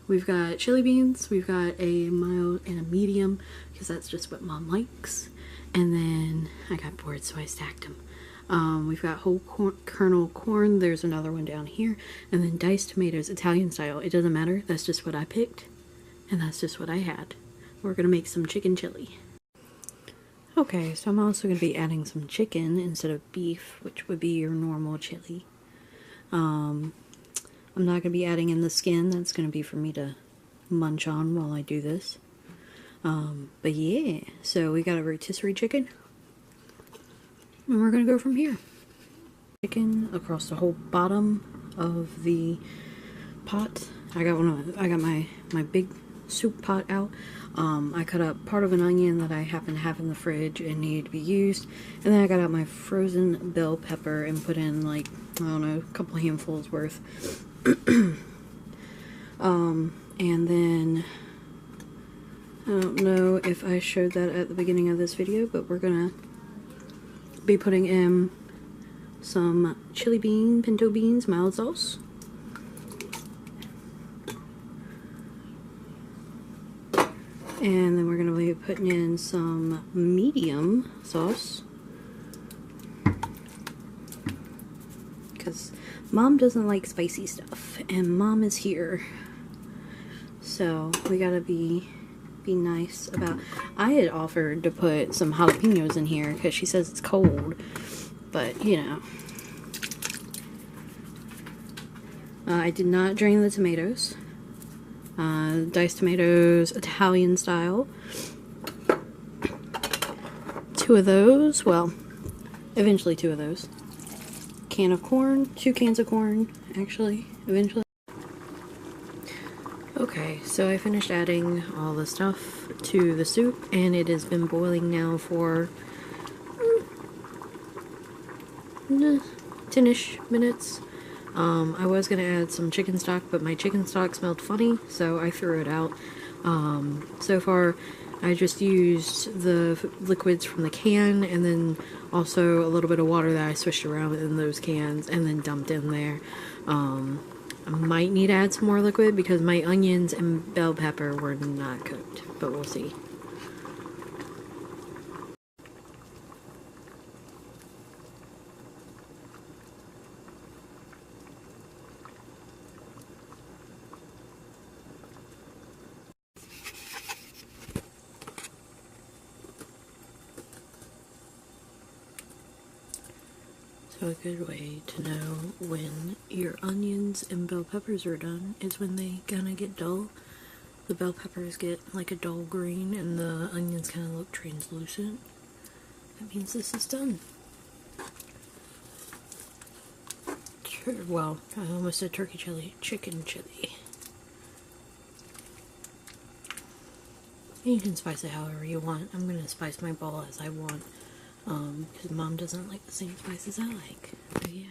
we've got chili beans, we've got a mild and a medium, because that's just what Mom likes. And then I got bored, so I stacked them. We've got whole kernel corn, there's another one down here, and then diced tomatoes, Italian style. It doesn't matter, that's just what I picked, and that's just what I had. We're gonna make some chicken chili. Okay, so I'm also gonna be adding some chicken instead of beef, which would be your normal chili. I'm not gonna be adding in the skin, that's gonna be for me to munch on while I do this. But yeah, so we got a rotisserie chicken. And we're gonna go from here. Chicken across the whole bottom of the pot. I got my big soup pot out. I cut up part of an onion that I happen to have in the fridge and needed to be used. And then I got out my frozen bell pepper and put in, like, I don't know, a couple handfuls worth. And then I don't know if I showed that at the beginning of this video, but we're gonna be putting in some chili bean, pinto beans, mild sauce. And then we're going to be putting in some medium sauce, because Mom doesn't like spicy stuff, and Mom is here. So we gotta be nice about. I had offered to put some jalapenos in here because she says it's cold, but you know. I did not drain the tomatoes. Diced tomatoes, Italian style. 2 of those, well, eventually 2 of those. Can of corn, 2 cans of corn, actually, eventually. Okay, so I finished adding all the stuff to the soup, and it has been boiling now for 10-ish minutes. I was going to add some chicken stock, but my chicken stock smelled funny, so I threw it out. So far, I just used the liquids from the can, and then also a little bit of water that I swished around in those cans, and then dumped in there. I might need to add some more liquid, because my onions and bell pepper were not cooked, but we'll see. So a good way to know when your onions and bell peppers are done is when they kind of get dull. The bell peppers get like a dull green and the onions kind of look translucent. That means this is done. Well, I almost said turkey chili, chicken chili. And you can spice it however you want. I'm going to spice my bowl as I want. Because Mom doesn't like the same spices I like. So yeah.